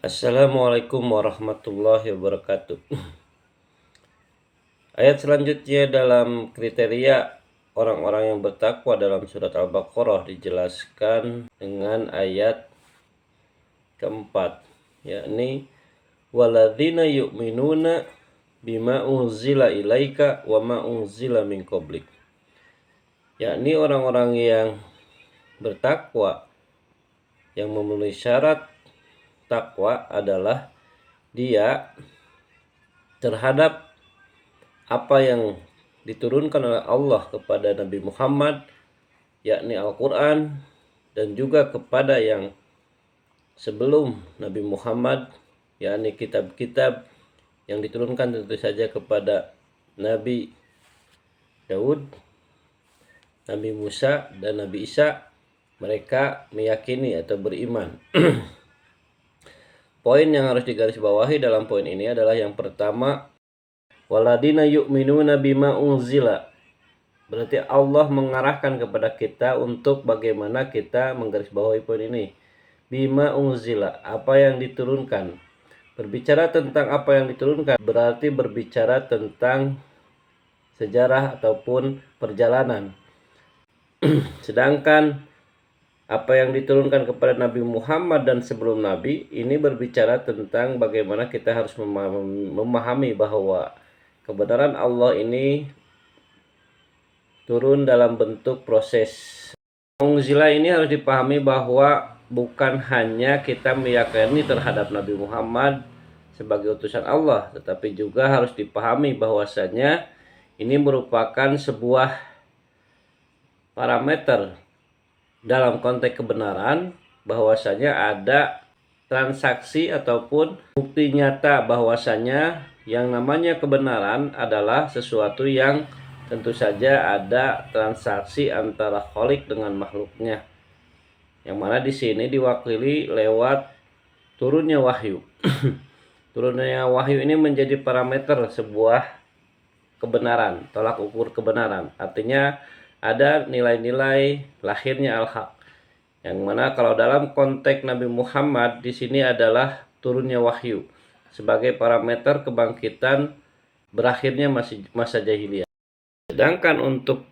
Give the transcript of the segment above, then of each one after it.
Assalamualaikum warahmatullahi wabarakatuh. Ayat selanjutnya dalam kriteria orang-orang yang bertakwa dalam surat Al-Baqarah dijelaskan dengan ayat keempat, yakni waladzina yu'minuna bima unzila ilaika wa ma unzila min qablik, yakni orang-orang yang bertakwa yang memenuhi syarat takwa adalah dia terhadap apa yang diturunkan oleh Allah kepada Nabi Muhammad, yakni Al-Quran, dan juga kepada yang sebelum Nabi Muhammad, yakni kitab-kitab yang diturunkan tentu saja kepada Nabi Daud, Nabi Musa, dan Nabi Isa. Mereka meyakini atau beriman. Poin yang harus digarisbawahi dalam poin ini adalah yang pertama, waladina yu'minuna bima unzila. Berarti Allah mengarahkan kepada kita untuk bagaimana kita menggarisbawahi poin ini. Bima unzila, apa yang diturunkan. Berbicara tentang apa yang diturunkan berarti berbicara tentang sejarah ataupun perjalanan. Sedangkan apa yang diturunkan kepada Nabi Muhammad dan sebelum Nabi ini berbicara tentang bagaimana kita harus memahami bahwa kebenaran Allah ini turun dalam bentuk proses. Unzila ini harus dipahami bahwa bukan hanya kita meyakini terhadap Nabi Muhammad sebagai utusan Allah, tetapi juga harus dipahami bahwasanya ini merupakan sebuah parameter dalam konteks kebenaran, bahwasanya ada transaksi ataupun bukti nyata bahwasanya yang namanya kebenaran adalah sesuatu yang tentu saja ada transaksi antara Khalik dengan makhluknya, yang mana di sini diwakili lewat turunnya wahyu. Turunnya wahyu ini menjadi parameter sebuah kebenaran, tolak ukur kebenaran. Artinya ada nilai-nilai lahirnya al-haq, yang mana kalau dalam konteks Nabi Muhammad di sini adalah turunnya wahyu sebagai parameter kebangkitan berakhirnya masa jahiliyah. Sedangkan untuk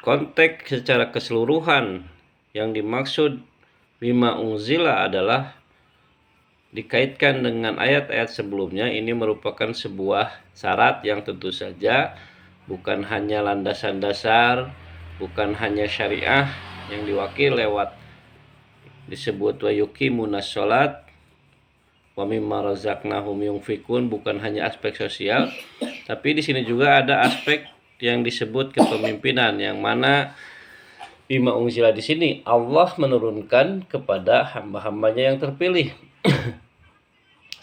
konteks secara keseluruhan yang dimaksud bima unzila adalah dikaitkan dengan ayat-ayat sebelumnya. Ini merupakan sebuah syarat yang tentu saja bukan hanya landasan dasar, bukan hanya syariah yang diwakil lewat disebut wa yuqimunas sholat wa mimma razaqnahum yunfikun, bukan hanya aspek sosial, tapi di sini juga ada aspek yang disebut kepemimpinan, yang mana bima unzila di sini Allah menurunkan kepada hamba-hambanya yang terpilih.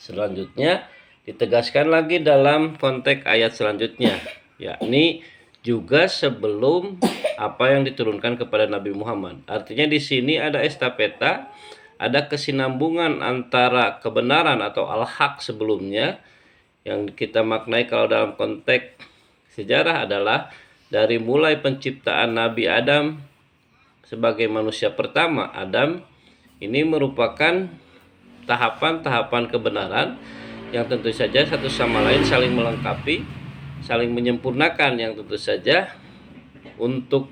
Selanjutnya ditegaskan lagi dalam konteks ayat selanjutnya, yakni juga sebelum apa yang diturunkan kepada Nabi Muhammad. Artinya di sini ada estafeta, ada kesinambungan antara kebenaran atau al-haq sebelumnya, yang kita maknai kalau dalam konteks sejarah adalah dari mulai penciptaan Nabi Adam sebagai manusia pertama. Adam ini merupakan tahapan-tahapan kebenaran yang tentu saja satu sama lain saling melengkapi, saling menyempurnakan, yang tentu saja untuk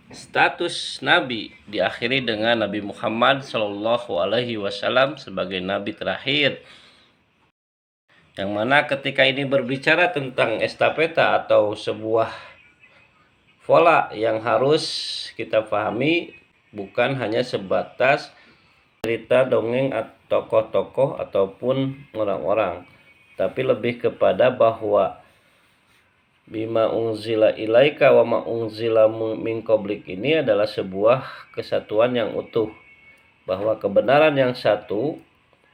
status Nabi diakhiri dengan Nabi Muhammad SAW sebagai Nabi terakhir. Yang mana ketika ini berbicara tentang estafeta atau sebuah pola yang harus kita pahami, bukan hanya sebatas cerita dongeng atau tokoh-tokoh ataupun orang-orang, tapi lebih kepada bahwa bima unzila ilaika wa ma unzila min qablik ini adalah sebuah kesatuan yang utuh, bahwa kebenaran yang satu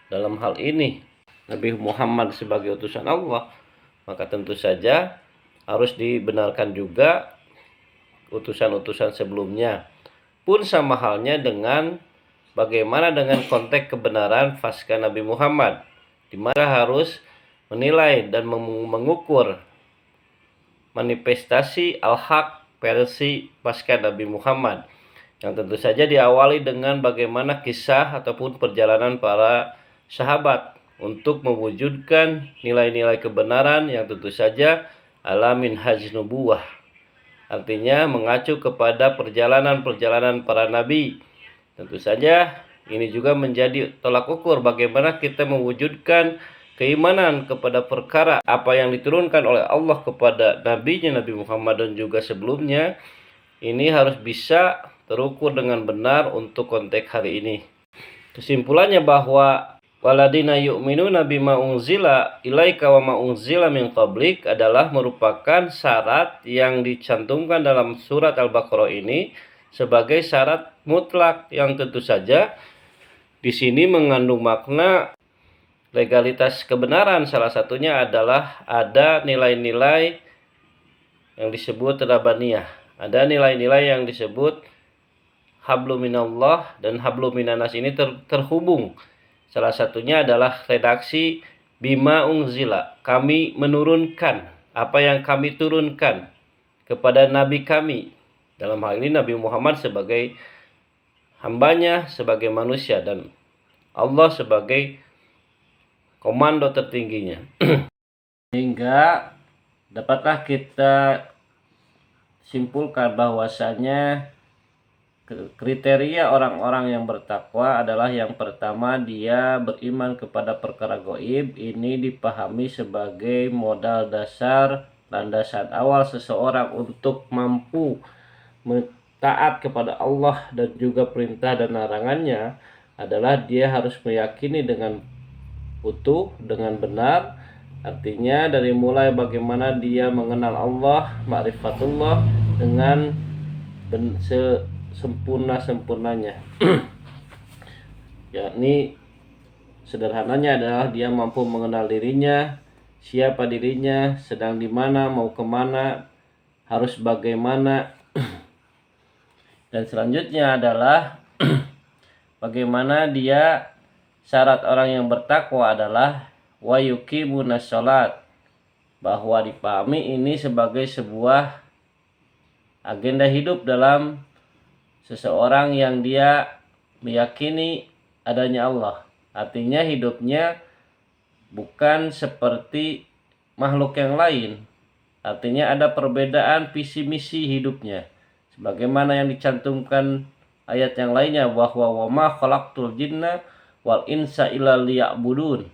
dalam hal ini Nabi Muhammad sebagai utusan Allah, maka tentu saja harus dibenarkan juga utusan-utusan sebelumnya. Pun sama halnya dengan bagaimana dengan konteks kebenaran pasca Nabi Muhammad, di mana harus menilai dan mengukur manifestasi al-haq versi pasca Nabi Muhammad, yang tentu saja diawali dengan bagaimana kisah ataupun perjalanan para sahabat untuk mewujudkan nilai-nilai kebenaran yang tentu saja ala minhaj nubuwah. Artinya mengacu kepada perjalanan-perjalanan para nabi. Tentu saja ini juga menjadi tolak ukur bagaimana kita mewujudkan keimanan kepada perkara apa yang diturunkan oleh Allah kepada nabinya Nabi Muhammad dan juga sebelumnya. Ini harus bisa terukur dengan benar untuk konteks hari ini. Kesimpulannya bahwa waladina yu'minuna bima unzila ilaika wa ma unzila min qablik adalah merupakan syarat yang dicantumkan dalam surat Al-Baqarah ini sebagai syarat mutlak yang tentu saja di sini mengandung makna legalitas kebenaran. Salah satunya adalah ada nilai-nilai yang disebut rabaniyah. Ada nilai-nilai yang disebut hablum minallah dan hablum minanas ini terhubung. Salah satunya adalah redaksi bima unzila. Kami menurunkan apa yang kami turunkan kepada nabi kami. Dalam hal ini Nabi Muhammad sebagai hambanya, sebagai manusia, dan Allah sebagai komando tertingginya. Sehingga dapatlah kita simpulkan bahwasanya kriteria orang-orang yang bertakwa adalah yang pertama, dia beriman kepada perkara gaib. Ini dipahami sebagai modal dasar, landasan awal seseorang untuk mampu taat kepada Allah dan juga perintah dan larangannya adalah dia harus meyakini dengan utuh, dengan benar. Artinya dari mulai bagaimana dia mengenal Allah, ma'rifatullah dengan sempurna-sempurnanya. Yakni sederhananya adalah dia mampu mengenal dirinya, siapa dirinya, sedang di mana, mau kemana, harus bagaimana. Dan selanjutnya adalah bagaimana dia, syarat orang yang bertakwa adalah wa yuqimunas shalat, bahwa dipahami ini sebagai sebuah agenda hidup dalam seseorang yang dia meyakini adanya Allah. Artinya hidupnya bukan seperti makhluk yang lain. Artinya ada perbedaan visi misi hidupnya. Sebagaimana yang dicantumkan ayat yang lainnya, bahwa wa ma khalaqtul jinna wal insa illa liya'budun.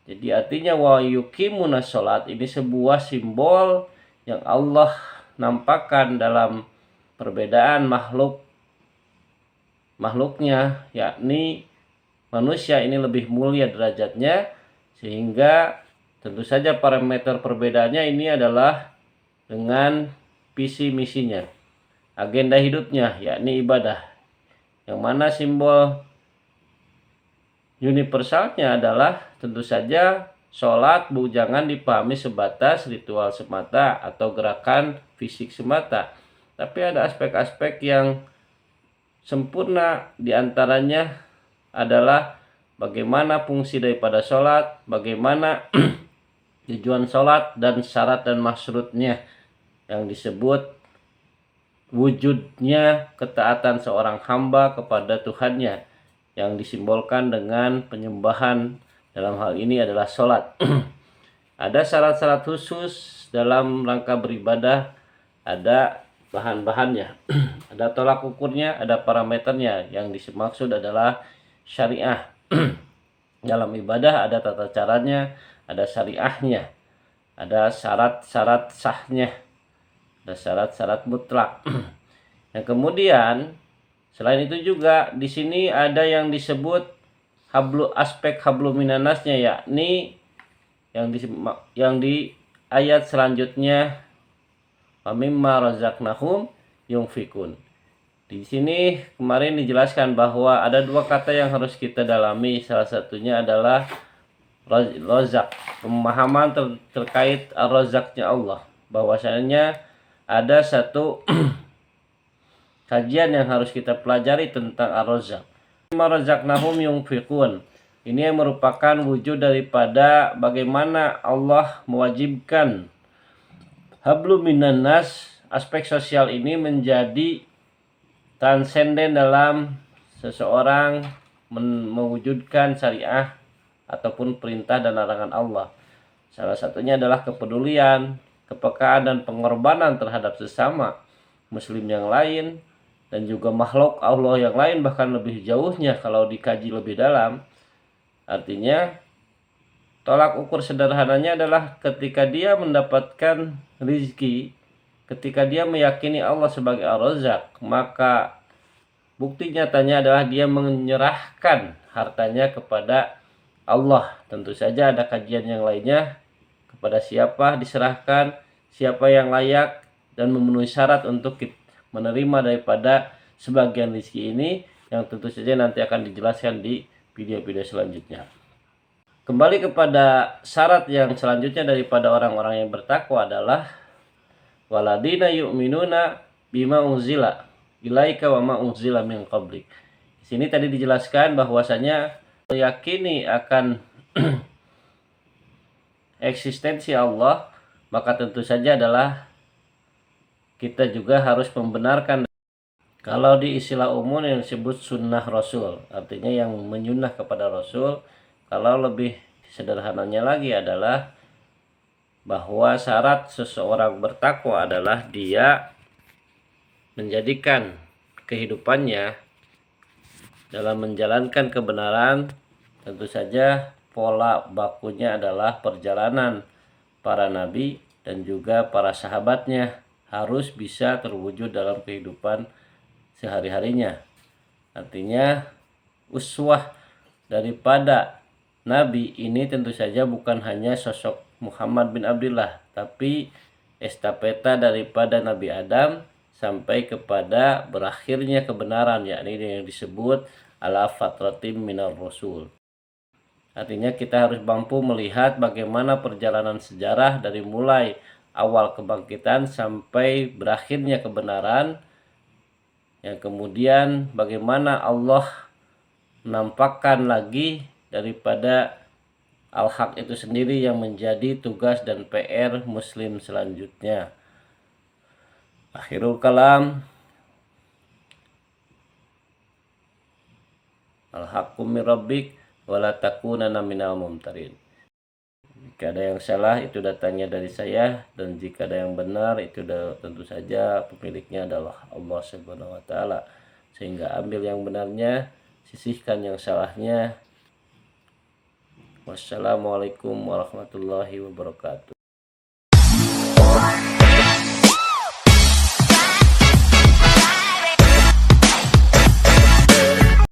Jadi artinya wa yuqimunas shalat ini sebuah simbol yang Allah nampakkan dalam perbedaan makhluknya, yakni manusia ini lebih mulia derajatnya, sehingga tentu saja parameter perbedaannya ini adalah dengan visi misinya, agenda hidupnya, yakni ibadah, yang mana simbol universalnya adalah tentu saja sholat. Jangan dipahami sebatas ritual semata atau gerakan fisik semata, tapi ada aspek-aspek yang sempurna. Diantaranya adalah bagaimana fungsi daripada sholat, bagaimana tujuan sholat, dan syarat dan maksudnya yang disebut wujudnya ketaatan seorang hamba kepada Tuhannya, yang disimbolkan dengan penyembahan. Dalam hal ini adalah sholat. Ada syarat-syarat khusus dalam rangka beribadah, ada bahan-bahannya, ada tolak ukurnya, ada parameternya. Yang dimaksud adalah syariah. Dalam ibadah ada tata caranya, ada syariahnya, ada syarat-syarat sahnya, ada syarat-syarat mutlak. Yang kemudian selain itu juga di sini ada yang disebut aspek hablum minanasnya, yakni yang di ayat selanjutnya, wa mimma razaqnahum yunfikun. Di sini kemarin dijelaskan bahwa ada dua kata yang harus kita dalami. Salah satunya adalah razak, pemahaman terkait razaknya Allah, bahwasanya ada satu kajian yang harus kita pelajari tentang ar-razak. Marazaqnahum yunfiqun. Ini yang merupakan wujud daripada bagaimana Allah mewajibkan hablum minan nas. Aspek sosial ini menjadi transenden dalam seseorang mewujudkan syariah ataupun perintah dan larangan Allah. Salah satunya adalah kepedulian, kepekaan dan pengorbanan terhadap sesama muslim yang lain dan juga makhluk Allah yang lain, bahkan lebih jauhnya kalau dikaji lebih dalam. Artinya tolak ukur sederhananya adalah ketika dia mendapatkan rizki, ketika dia meyakini Allah sebagai Ar-Razzaq, maka bukti nyatanya adalah dia menyerahkan hartanya kepada Allah. Tentu saja ada kajian yang lainnya, kepada siapa diserahkan, siapa yang layak dan memenuhi syarat untuk menerima daripada sebagian rezeki ini, yang tentu saja nanti akan dijelaskan di video-video selanjutnya. Kembali kepada syarat yang selanjutnya daripada orang-orang yang bertakwa adalah waladina yu'minuna bima unzila ilaika wa ma unzila min qablik. Di sini tadi dijelaskan bahwasanya meyakini akan eksistensi Allah, maka tentu saja adalah kita juga harus membenarkan. Kalau di istilah umum yang disebut sunnah Rasul, artinya yang menyunnah kepada Rasul. Kalau lebih sederhananya lagi adalah bahwa syarat seseorang bertakwa adalah dia menjadikan kehidupannya dalam menjalankan kebenaran. Tentu saja pola bakunya adalah perjalanan para nabi dan juga para sahabatnya harus bisa terwujud dalam kehidupan sehari-harinya. Artinya uswah daripada nabi ini tentu saja bukan hanya sosok Muhammad bin Abdullah, tapi estafeta daripada Nabi Adam sampai kepada berakhirnya kebenaran, yakni yang disebut ala fatratin minar rasul. Artinya kita harus mampu melihat bagaimana perjalanan sejarah dari mulai awal kebangkitan sampai berakhirnya kebenaran, yang kemudian bagaimana Allah menampakkan lagi daripada al-haq itu sendiri yang menjadi tugas dan PR muslim selanjutnya. Akhirul kalam, al-haqqu min rabbik wala takunanna minal mumtarin. Jika ada yang salah itu datangnya dari saya, dan jika ada yang benar itu tentu saja pemiliknya adalah Allah Subhanahu wa taala. Sehingga ambil yang benarnya, sisihkan yang salahnya. Wassalamualaikum warahmatullahi wabarakatuh.